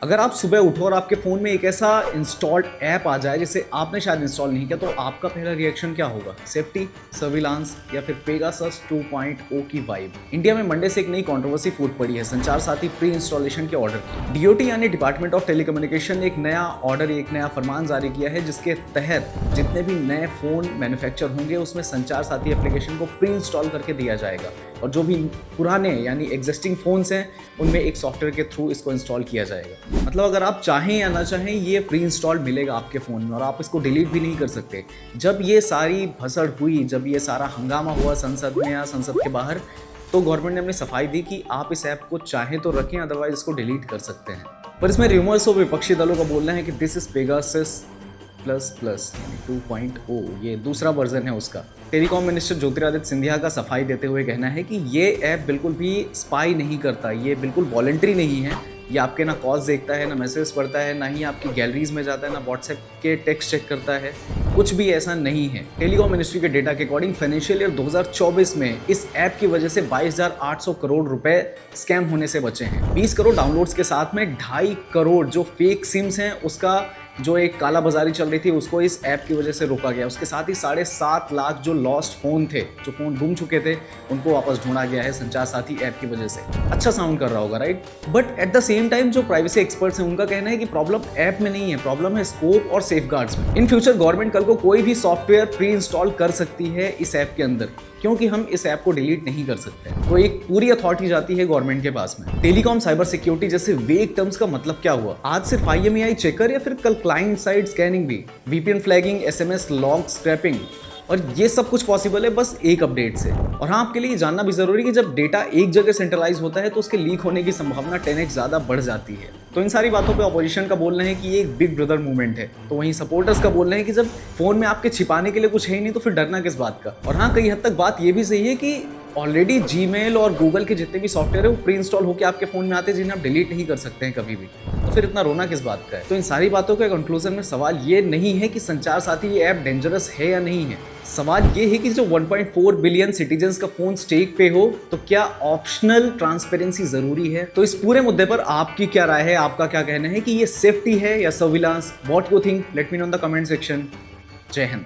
अगर आप सुबह उठो और आपके फ़ोन में एक ऐसा इंस्टॉल्ड ऐप आ जाए जिसे आपने शायद इंस्टॉल नहीं किया, तो आपका पहला रिएक्शन क्या होगा? सेफ्टी, सर्विलांस या फिर पेगासस 2.0 की वाइब? इंडिया में मंडे से एक नई कंट्रोवर्सी फूट पड़ी है संचार साथी प्री इंस्टॉलेशन के ऑर्डर की। डीओटी यानी डिपार्टमेंट ऑफ टेलीकम्युनिकेशन ने एक नया ऑर्डर, एक नया फरमान जारी किया है जिसके तहत जितने भी नए फ़ोन मैन्युफैक्चर होंगे उसमें संचार साथी एप्लीकेशन को प्री इंस्टॉल करके दिया जाएगा, और जो भी पुराने यानी एग्जिस्टिंग फ़ोन्स हैं उनमें एक सॉफ्टवेयर के थ्रू इसको इंस्टॉल किया जाएगा। मतलब अगर आप चाहें या ना चाहें ये प्री इंस्टॉल मिलेगा आपके फ़ोन में और आप इसको डिलीट भी नहीं कर सकते। जब ये सारी भसड़ हुई, जब ये सारा हंगामा हुआ संसद में या संसद के बाहर, तो गवर्नमेंट ने अपनी सफाई दी कि आप इस ऐप को चाहें तो रखें, अदरवाइज इसको डिलीट कर सकते हैं। पर इसमें रूमर्स और विपक्षी दलों का बोलना है कि दिस इज पेगासस प्लस 2.0, ये दूसरा वर्जन है उसका। टेलीकॉम मिनिस्टर ज्योतिरादित्य सिंधिया का सफाई देते हुए कहना है कि ये ऐप बिल्कुल भी स्पाई नहीं करता, ये बिल्कुल वॉलंटरी नहीं है, ये आपके ना कॉल्स देखता है, ना मैसेज पढ़ता है, ना ही आपकी गैलरीज में जाता है, ना व्हाट्सएप के टेक्स्ट चेक करता है, कुछ भी ऐसा नहीं है। टेलीकॉम मिनिस्ट्री के डेटा के अकॉर्डिंग फाइनेंशियल ईयर 2024 में इस ऐप की वजह से 22,800 करोड़ रुपए स्कैम होने से बचे हैं। 20 करोड़ डाउनलोड्स के साथ में 2.5 करोड़ जो फेक सिम्स हैं उसका जो एक काला बाजारी चल रही थी उसको इस ऐप की वजह से रोका गया। उसके साथ ही 7.5 लाख जो लॉस्ट फ़ोन थे, जो फ़ोन गुम चुके थे, उनको वापस ढूंढा गया है संचार साथी ऐप की वजह से। अच्छा साउंड कर रहा होगा, right? But at the same time जो प्राइवेसी एक्सपर्ट्स हैं उनका कहना है कि प्रॉब्लम ऐप में नहीं है, प्रॉब्लम है स्कोप और सेफगार्ड्स में। इन फ्यूचर गवर्नमेंट कल को कोई भी सॉफ्टवेयर प्री इंस्टॉल कर सकती है इस ऐप के अंदर, क्योंकि हम इस ऐप को डिलीट नहीं कर सकते। तो एक पूरी अथॉरिटी जाती है गवर्नमेंट के पास में। टेलीकॉम साइबर सिक्योरिटी जैसे वेग टर्म्स का मतलब क्या हुआ? आज सिर्फ IMEI चेकर या फिर कल क्लाइंट साइड स्कैनिंग भी, VPN flagging, SMS log scraping, और ये सब कुछ पॉसिबल है बस एक अपडेट से। और हाँ, आपके लिए जानना भी जरूरी है कि जब डेटा एक जगह सेंट्रलाइज होता है तो उसके लीक होने की संभावना 10x ज्यादा बढ़ जाती है। तो इन सारी बातों पे ऑपोजिशन का बोलना है कि ये एक बिग ब्रदर मूवमेंट है, तो वहीं सपोर्टर्स का बोलना है कि जब फोन में आपके छिपाने के लिए कुछ है ही नहीं तो फिर डरना किस बात का। और हाँ, कई हद तक बात ये भी सही है कि ऑलरेडी जीमेल और गूगल के जितने भी सॉफ्टवेयर है वो प्री इंस्टॉल होकर आपके फोन में आते हैं जिन्हें आप डिलीट नहीं कर सकते हैं कभी भी, तो फिर इतना रोना किस बात का है? तो इन सारी बातों के कंक्लूजन में सवाल ये नहीं है कि संचार साथी ये ऐप डेंजरस है या नहीं है, सवाल ये है कि जो 1.4 बिलियन सिटीजन्स का फोन स्टेक पे हो तो क्या ऑप्शनल ट्रांसपेरेंसी जरूरी है? तो इस पूरे मुद्दे पर आपकी क्या राय है, आपका क्या कहना है कि ये सेफ्टी है या surveillance? What you think? Let me know in the comment section. जय हिंद।